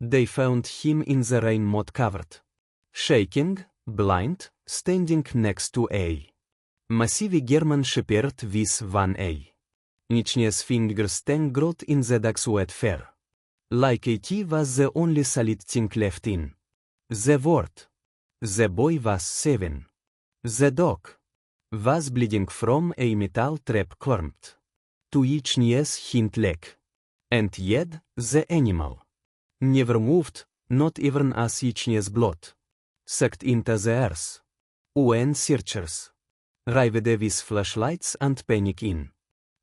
They found him in the rain mud covered. Shaking, blind, standing next to a massive German shepherd with one eye. Nich's fingers tangled in the dog's wet fur. Like it was the only solid thing left in the world. The boy was 7. The dog was bleeding from a metal trap clamped to each hind leg. And yet, the animal never moved, not even as each blood sucked into the earth. When searchers arrived with flashlights and panic in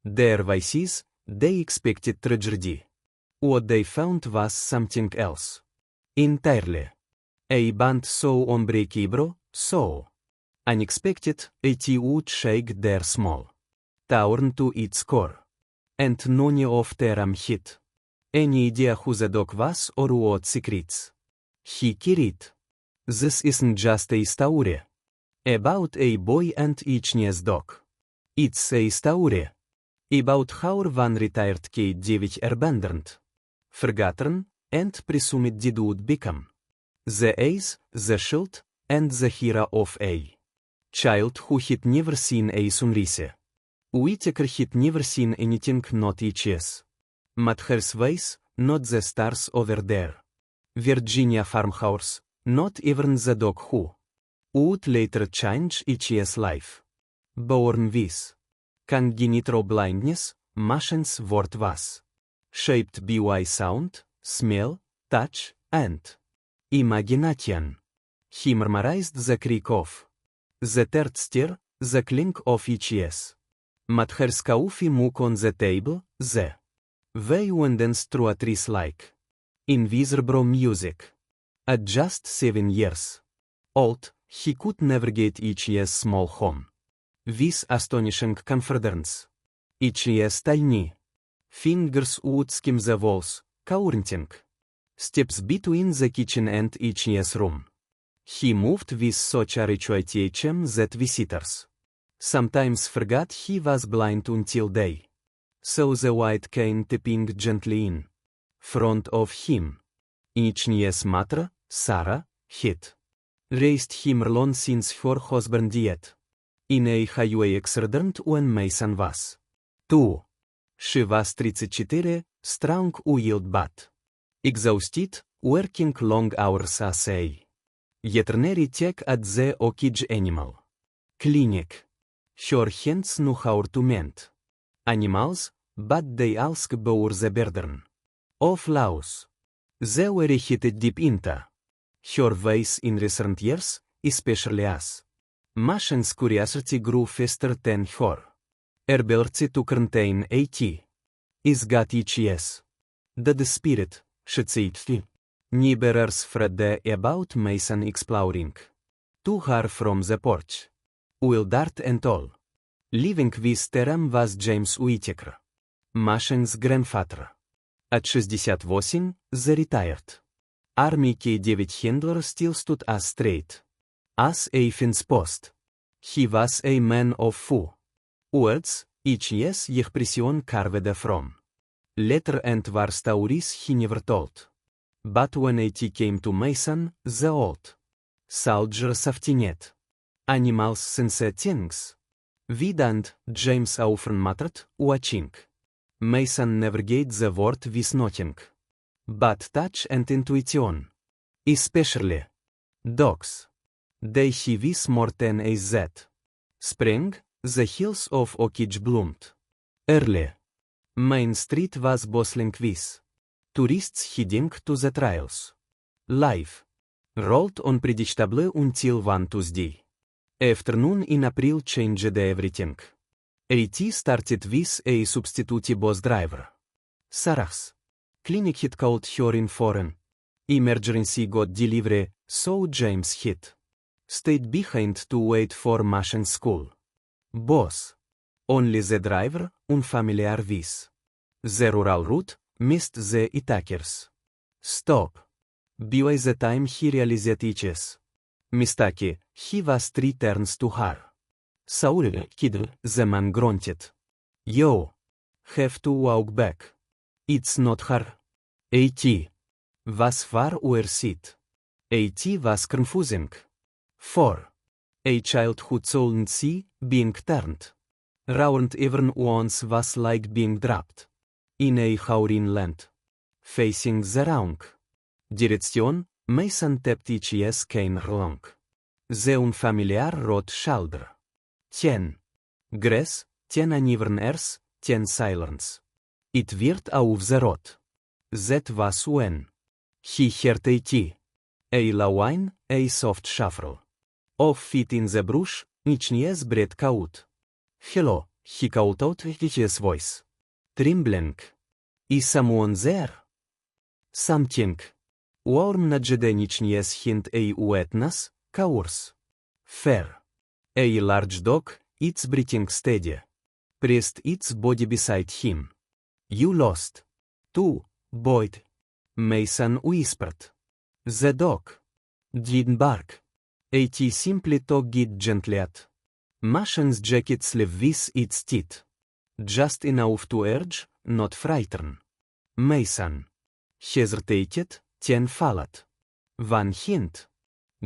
their voices, they expected tragedy. What they found was something else entirely. A bond so unbreakable, so unexpected, it would shake their small town to its core. And none of them had any idea who the dog was or what secrets he carried. This isn't just a story about a boy and each dog. It's a story about how one retired K9 abandoned, forgotten, and presumed dead would become the ace, the shield, and the hero of a child who had never seen a sunrise. Whitaker had never seen anything not HS. Mather's face, not the stars over there. Virginia farmhouse, not even the dog who would later change HS life. Born with congenital blindness, Machen's word was shaped by sound, smell, touch, and imagination. He memorized the creak of the third stair, the clink of HS. Mather's coffee mug on the table, the way one danced through a trees like invisible music. At just 7 years old, he could navigate HS small home with astonishing confidence. HS tiny fingers would skim the walls, counting steps between the kitchen and HS room. He moved with such a rapidity that visitors sometimes forgot he was blind until they saw the white cane tapping gently in front of him. HN's mother, Sarah, had raised him alone since her husband died in a highway accident when Mason was 2. She was 34, strong-willed but exhausted, working long hours as a veterinary tech at the Oakage Animal Clinic. Her hands knew how to mend animals, but they also bore the burden of loss. They were hit deep into her ways in recent years, especially as Machen's curiosity grew faster than her ability to contain it. Is got HS. The spirit, she said. Neighbors read about Mason exploring too hard from the porch. Will Dart and all. Living with them was James Whitaker, Machen's grandfather. At 68, the retired Army K9 handler still stood as straight as a fence post. He was a man of few words, HS expression carved from letter and war stories he never told. But when it came to Mason, the old soldier softened. Animals sense things. We don't, James often muttered, watching Mason navigate the world with nothing but touch and intuition. Especially dogs. They see with more than a that spring, the hills of Oakage bloomed early. Main Street was bustling with tourists heading to the trails. Life rolled on predictably until one Tuesday afternoon in April changed everything. AT started with a substitute bus driver. Sarah's clinic had called her in for an emergency got delivery, so James had stayed behind to wait for Machen's school bus. Only the driver, unfamiliar with the rural route, missed the attackers. Stop. By the time he realized his mistake, he was 3 turns to her. Sorry, kid, the man grunted. You have to walk back. It's not her. AT. Was war uersit? It was confusing. 4. A child who couldn't see, being turned. Round even once was like being dropped. In a howling land. Facing the wrong direction, Mason tapped each cane wrong. The unfamiliar road shoulder. 10. Grass, 10 uneven earth, 10 silence. It wird auf the road. That was when he heard a lawine, a soft shuffle. Of feet in the brush, nichnies breath out. Hello, he called out his voice. Trembling. Is someone there? Something. Warm nagede nichnies hint a wetness, course. Fair. A large dog, it's breathing steady. Pressed its body beside him. You lost. Too, Boyd. Mason whispered. The dog didn't bark. It simply tugged it gently at Mason's jacket sleeve with its teeth. Just enough to urge, not frighten. Mason hesitated, then followed. One hint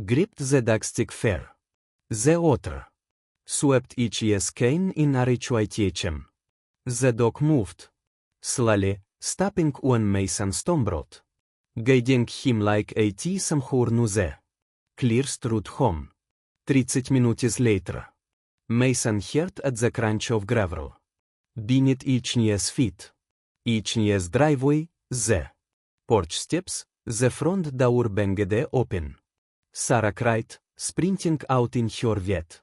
gripped the dogstick fair. The other swept each cane in a ritual. The dog moved slowly, stopping when Mason stumbled, guiding him like a somehow knew the clear route home. 30 minutes later, Mason heard at the crunch of gravel beneath each feet. Each driveway, the porch steps, the front door banged open. Sarah cried, sprinting out in her wet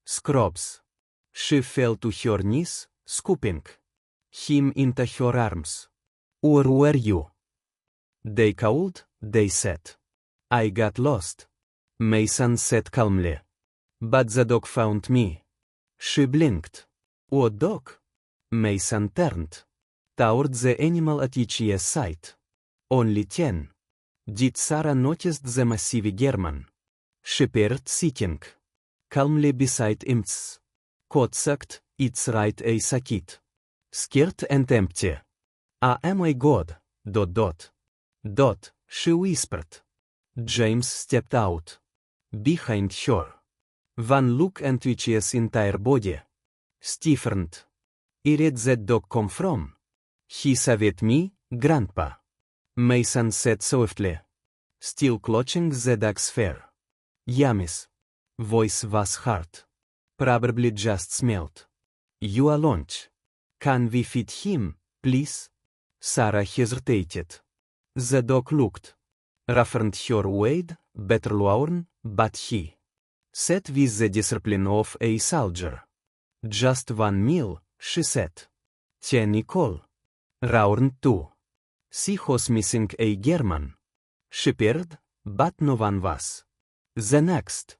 scrubs. She fell to her knees, scooping him into her arms. Where were you? They called, they said. I got lost. Mason said calmly. But the dog found me. She blinked. What dog? Mason turned toward the animal at each side. Only 10. Did Sarah notice the massive German shepherd sitting calmly beside him's coat sucked, its right a socket. Scared and empty. Ah, my God, ... she whispered. James stepped out behind her. One look and Twitch's entire body stiffened. Where'd that dog come from? He saved me, Grandpa. Mason said softly, still clutching the dog's fur. Yammy's voice was hard. Probably just smelled. You alone. Can we feed him, please? Sarah hesitated. The dog looked roughened her weight, better worn, but he sat with the discipline of a soldier. Just one meal, she said. Tia Nicole. Round 2. She was missing a German shepherd, but no one was. The next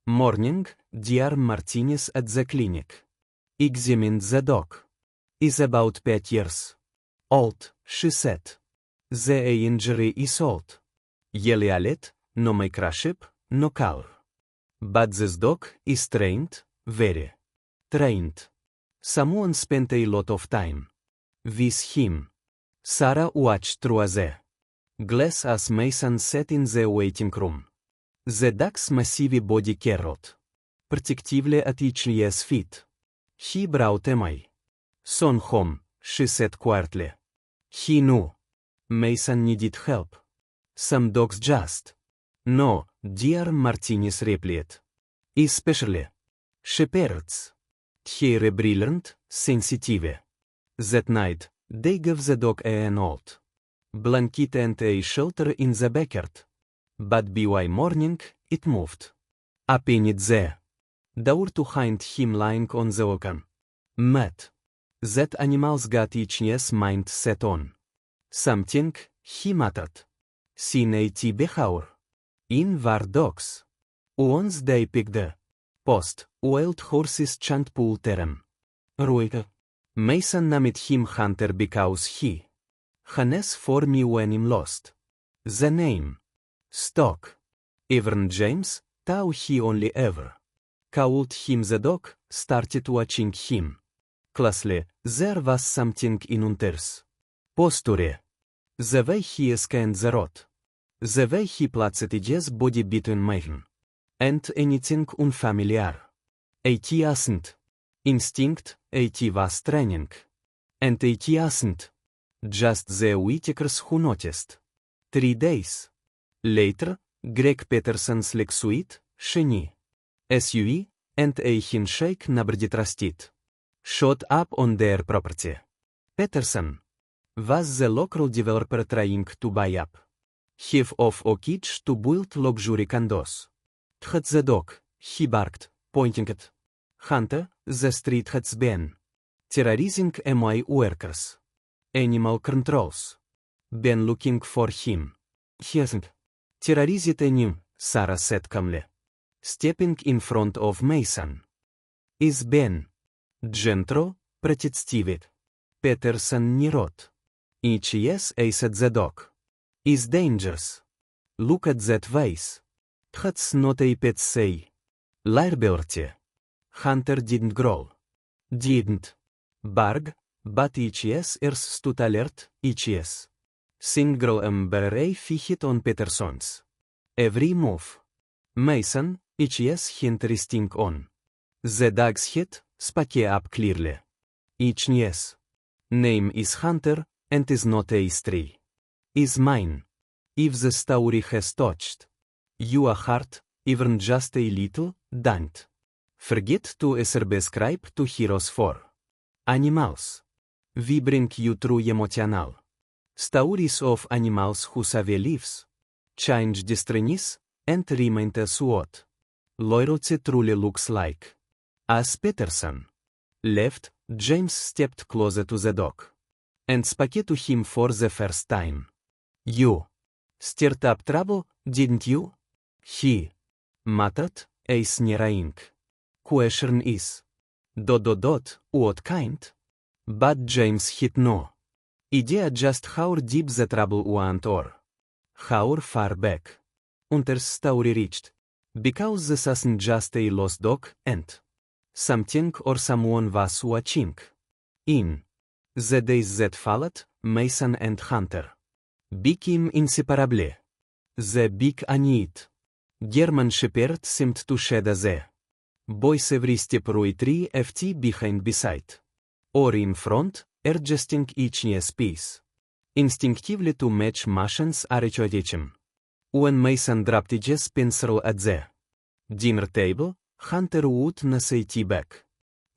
morning, dear Martinez at the clinic examined the dog. Is about 5 years old, she said. The injury is old. Yellow, no microchip, no color. But this dog is trained, very trained. Someone spent a lot of time with him. Sarah watched through the glass as Mason sat in the waiting room. The dog's massive body carried protectively at each feet. He brought my son home, she said quietly. He knew Mason needed help. Some dogs just. No, dear Martinez replied. Especially shepherds. They're brilliant, sensitive. That night, they gave the dog an old blanket and a shelter in the backyard. But by morning, it moved. Opened the door to find him lying on the oaken mat. That animals got each mind set on something, he muttered. Seen a behavior. In war dogs. Once they picked the post, wild horses chant pull terem. Ruig. Mason named him Hunter because he harness for me when I'm lost. The name stuck. Even James, though he only ever called him the dog, started watching him closely. There was something in Hunter's posture. The way he scanned the road. The way he plötsliges body between mine. And anything unfamiliar. It wasn't instinct, it was training. And it wasn't just the wittakers who noticed. 3 days later, Greg Peterson's Lexuit, Shiny SUV, and a handshake nabrdit rastit showed up on their property. Peterson was the local developer trying to buy up half of Oakage to build luxury condos. Had the dog, he barked, pointing at Hunter, the street has been terrorizing my workers. Animal controls been looking for him. He hasn't terrorized any, Sarah said calmly, stepping in front of Mason. Is Ben Gentro, протестивит. Peterson не рот. Yes, I said the dog. Is dangerous. Look at that face. That's not a pet say. Liability. Hunter didn't growl. Didn't bark, but yes ears stood alert, yes. Single embarrass fixed on Peterson's every move. Mason, yes interesting on. The dog's head spoke up clearly. Yes. Name is Hunter, and is not a stray. Is mine. If the story has touched your heart, even just a little, don't forget to subscribe to Heroes for Animals. We bring you true emotional stories of animals who save lives, change destinies, and remind us what loyalty truly looks like. As Peterson left, James stepped closer to the dog and spoke to him for the first time. You stirred up trouble, didn't you? He muttered, a sneering question is what kind? But James had no idea just how deep the trouble went or how far back Hunter's story reached, because this wasn't just a lost dog and something or someone was watching. In the days that followed, Mason and Hunter became inseparable. The big unit German Shepherd seemed to shadow the boys every step right 3 ft behind beside or in front, adjusting each new piece instinctively to match Mason's architecture. When Mason dropped his pencil at the dinner table, Hunter would not say back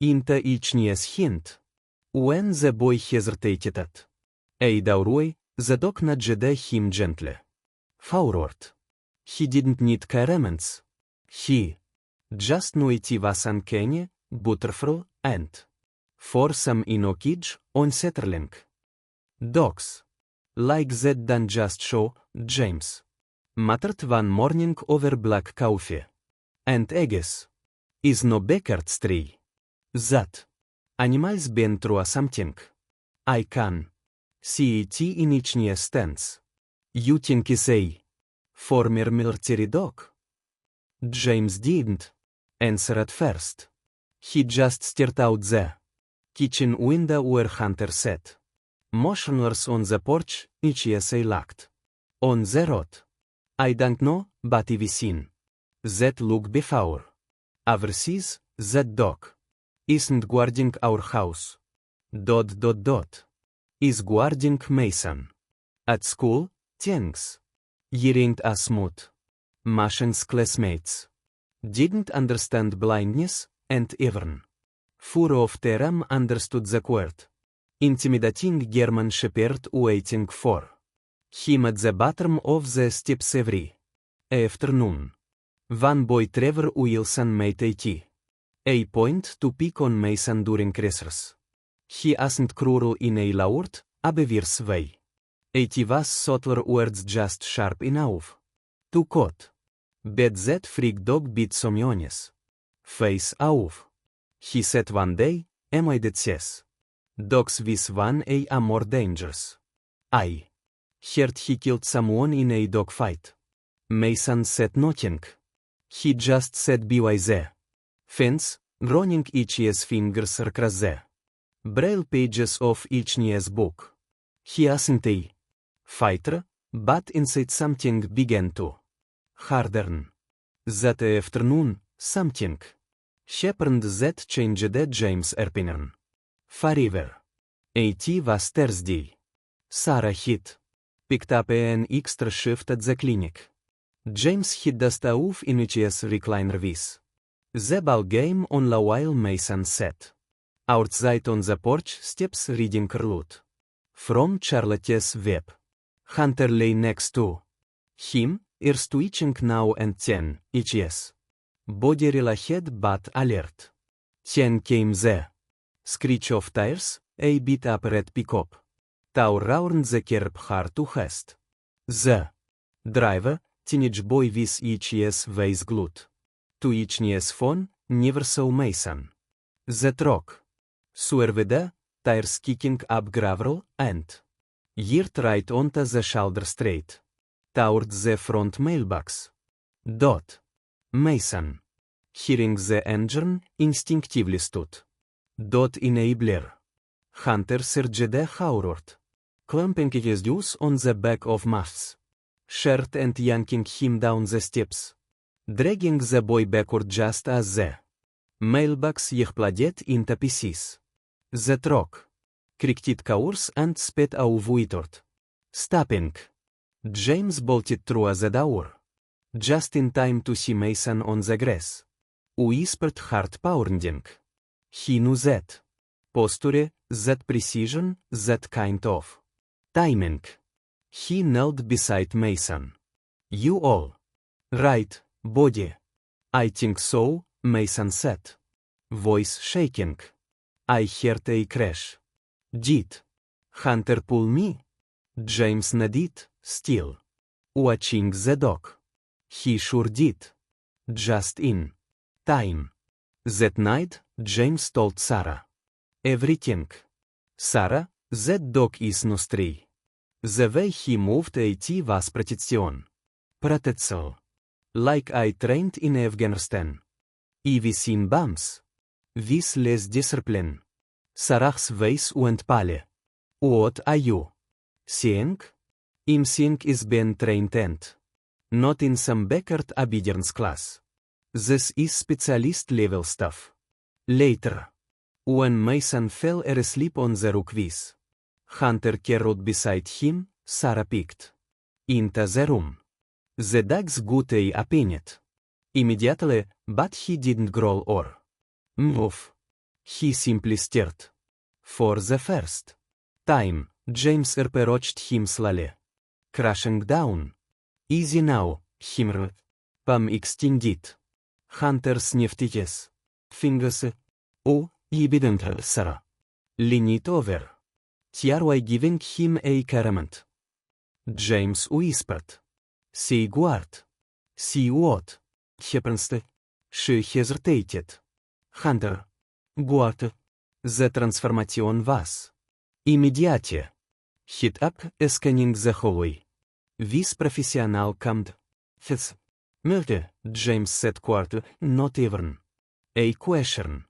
into each new's hint. When the boy hesitated at a doorway, the dog nudged him gently forward. He didn't need commands. He just knew it was uncanny, butterful, and for some in Oakage, unsettling. Dogs like that don't just show, James muttered one morning over black coffee and eggs. Is no backyard stray. That animals been through something. I can see it in each new stance. You think is a former military dog? James didn't answer at first. He just stared out the kitchen window where Hunter sat motionless on the porch, each essay locked on the road. I don't know, but I've seen that look before. Overseas, that dog isn't guarding our house. ... Is guarding Mason. At school, thanks. He ain't as smooth. Mason's classmates didn't understand blindness, and even fear of terror understood the quiet, intimidating German Shepherd waiting for him at the bottom of the steps every afternoon. One boy, Trevor Wilson, made a point to pick on Mason during recess. He wasn't cruel in a loud, obvious way. It was subtler words just sharp enough to cut. Bet that freak dog beat someone's face off. He said one day, am I that says dogs with one are more dangerous. I heard he killed someone in a dog fight. Mason said nothing. He just said be wise. Fence, running each year's fingers across the braille pages of each year's book. He wasn't a fighter, but inside something began to harden. That afternoon, something happened that changed James' opinion forever. It was Thursday. Sarah had picked up an extra shift at the clinic. James had dusted off in his recliner with the ball game on while Mason sat outside on the porch steps reading Carlotte from Charlotte's Web. Hunter lay next to him, ears twitching now and then, each body relaxed but alert. Then came the screech of tires, a bit up red pickup. Tau round the curb hard to haste. The driver, teenage boy with each face glued to each phone, never saw Mason. The truck swerved, tires kicking up gravel, and yeared right onto the shoulder straight toward the front mailbox. Mason, hearing the engine, instinctively stood in a blur. Hunter surged forward, clamping his juice on the back of Muff's shirt and yanking him down the steps, dragging the boy backward just as the mailbox exploded into pieces. The truck creaked course and sped outward. Stopping, James bolted through the door, just in time to see Mason on the grass. Whispered heart-pounding. He knew that posture, that precision, that kind of timing. He knelt beside Mason. "You all right, buddy?" "I think so," Mason said, voice shaking. "I heard a crash." "Did Hunter pull me?" James nodded, still watching the dog. "He sure did. Just in time." That night, James told Sarah everything. "Sarah, that dog is no stray. The way he moved it was protectional. Like I trained in Afghanistan. I've seen bums with less discipline." Sarah's face went pale. "What are you saying?" "I'm saying is been trained and not in some backward obedience class. This is specialist level stuff." Later, when Mason fell asleep on the rug with Hunter curled beside him, Sarah peeked into the room. The dog's got a opinion immediately, but he didn't growl or move. He simply stared. For the first time, James approached him slowly, crashing down. "Easy now," he murmured, palm extended. Hunter sniffed his fingers. "Oh, you didn't, Sarah." Leaned over. "Are we giving him a compliment?" James whispered. "Say what?" "See what happens?" She hesitated. "Hunter, what?" The transformation was immediate. Hit up, scanning the hallway. This professional calmed. "This murder," James said quietly, "not even a question."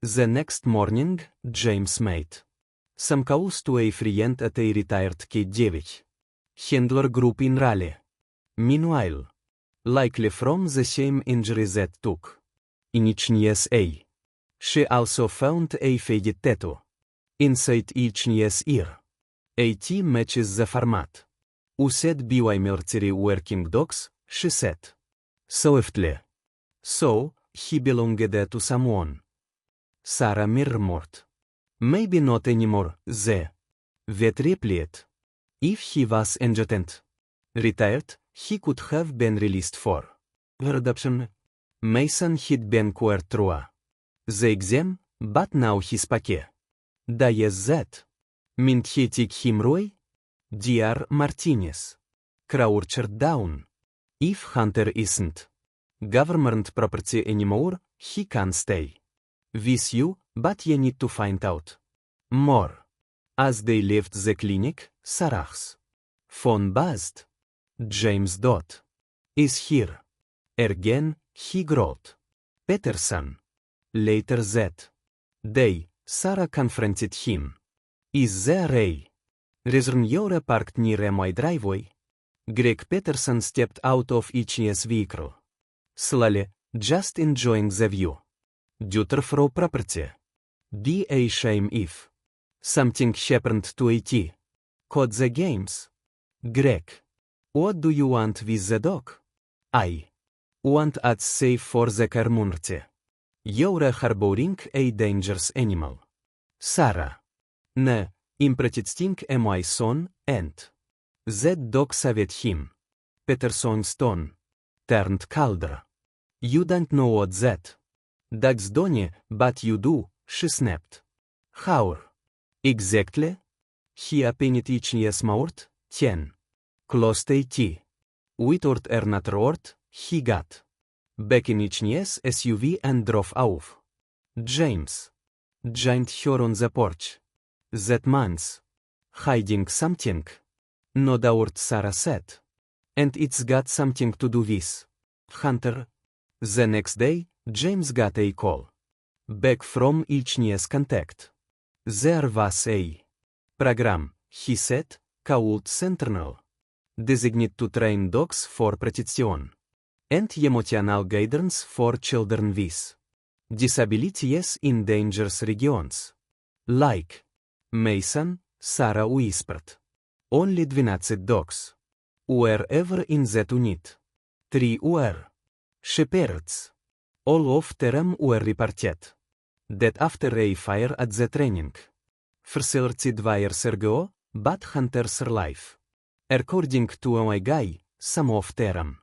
The next morning, James made some calls to a friend at a retired K9 handler group in Raleigh. Meanwhile, likely from the same injury that took in each knee, she also found a faded tattoo inside each knee's ear. "It matches the format. You said by military working dogs," she said softly. "So, he belonged to someone." Sarah murmured. "Maybe not anymore." The vet replied. "If he was injured, retired, he could have been released for adoption." Mason had been quite through the exam, but now he's pake. Does that mean he took him Roy? Dr. Martinez crouched down. "If Hunter isn't government property anymore, he can stay with you, but you need to find out more." As they left the clinic, Sarah's phone buzzed. "James is here again," he growled. "Peterson." Later that day, Sarah confronted him. "Is there a reason you're parked near my driveway?" Greg Peterson stepped out of each vehicle. Slowly, just enjoying the view. Duty for property. Be a shame if something happened to it. Caught the games. Greg. What do you want with the dog? I want it safe for the community. You're harboring a dangerous animal. Sarah. Ne, improtesting my son, and that dog saved him. Peterson's tone turned colder. You don't know what that. Dogs don't, but you do, she snapped. How? Exactly? He opened each mouth, 10. Closed it. Without another word, he got back in each SUV and drove off. James joined her on the porch. That man's hiding something. No doubt, Sarah said. And it's got something to do with Hunter. The next day, James got a call back from each contact. There was a program, he said, called Sentinel, designed to train dogs for protection and emotional guidance for children with disabilities in dangerous regions. Like Mason, Sarah whispered. Only 12 dogs were ever in that unit. 3 were shepherds. All of them were reported dead after a fire at the training facility 2 years ago, but Hunter's life. According to my guy, some of them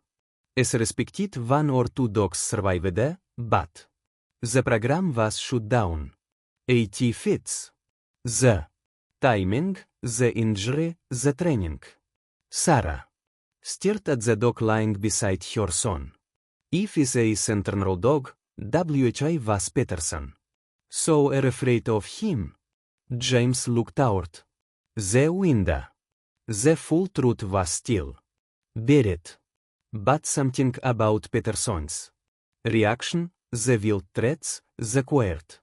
is respected 1 or 2 dogs survived, but the program was shut down. 80 fits. The timing, the injury, the training. Sarah stared at the dog lying beside her son. If is a sentinel dog, WHI was Peterson. So afraid of him. James looked out the window. The full truth was still buried. But something about Peterson's reaction, the wild threats, the quiet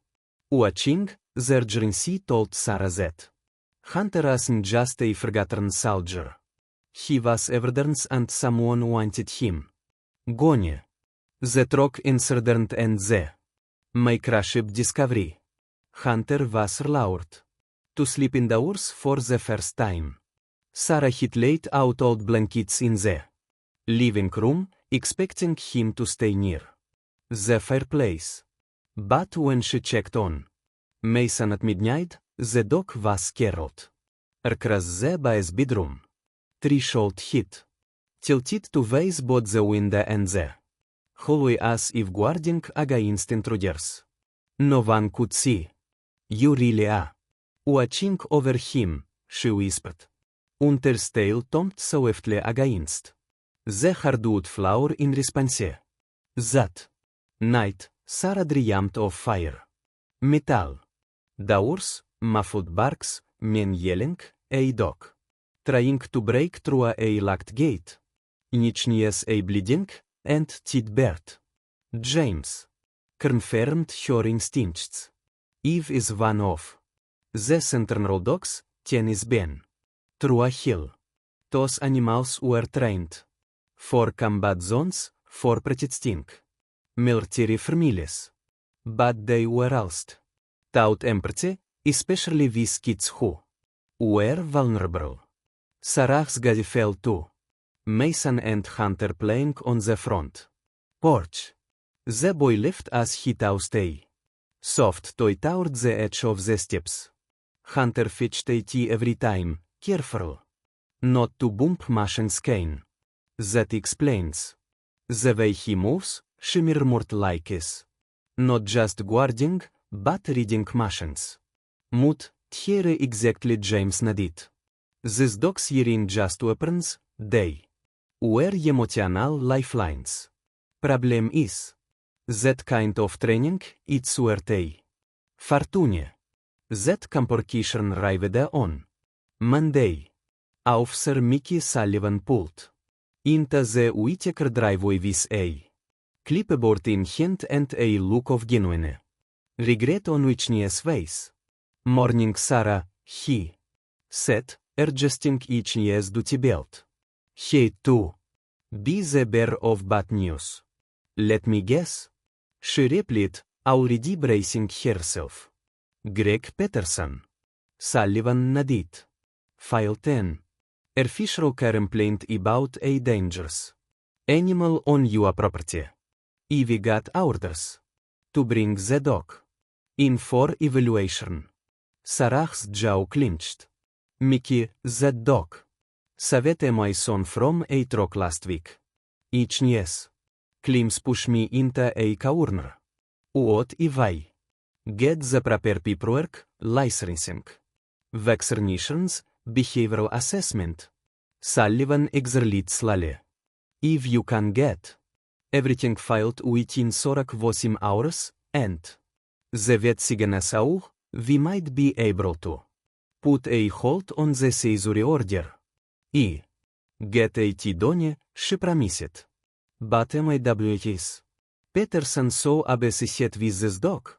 watching, the urgency told Sarah that Hunter wasn't just a forgotten soldier. He was evidence and someone wanted him gone. The truck incident and the microchip discovery. Hunter was allowed to sleep indoors for the first time. Sarah had laid out old blankets in the living room, expecting him to stay near the fireplace. But when she checked on Mason at midnight, the dog was scared. Across the boy's bedroom, threshold hit tilted to face both the window and the hallway as if guarding against intruders. No one could see. You really are watching over him, she whispered. Hunter's tail thumped swiftly against the hardwood floor in response. That night, Sarah dreamed of fire, metal, doors, muffled barks, men yelling, a dog trying to break through a locked gate, Nichnias a bleeding, and dead bird. James confirmed her instincts. Eve is one of the sentinel dogs, 10 is Ben. Through a hill. Those animals were trained for combat zones, for protecting military families. But they were lost. Taught empathy, especially with kids who were vulnerable. Sarah's gaze fell to Mason and Hunter playing on the front porch. The boy left as he tossed a soft toy toward the edge of the steps. Hunter fetched a tea every time, careful not to bump Machine's cane. That explains the way he moves, she murmured like is not just guarding, but reading Machine's mood. Here exactly, James nodded. These dogs aren't just weapons, they were emotional lifelines. Problem is that kind of training, it's worth a fortune. That complication arrived on Monday. Officer Mickey Sullivan pulled into the Whitaker driveway with a clipboard in hand and a look of genuine regret on Whitney's face. Morning, Sarah, he said, adjusting Whitney's duty belt. Hey tu. Be the bearer of bad news. Let me guess. She replied, already bracing herself. Greg Peterson. Sullivan nodded. File 10. Official complaint about a dangerous animal on your property. We got orders to bring the dog in for evaluation. Sarah's jaw clenched. Mickey, that dog. Saved my son from a truck last week. Each yes. Climbs push me into a corner. What if I get the proper paperwork, licensing, vaccinations, behavioral assessment? Sullivan exhaled slowly. If you can get everything filed within 48 hours, and the vet signature, we might be able to put a hold on the seizure order. Get it done, she promised. But MWS. Peterson saw obsessed with this dog.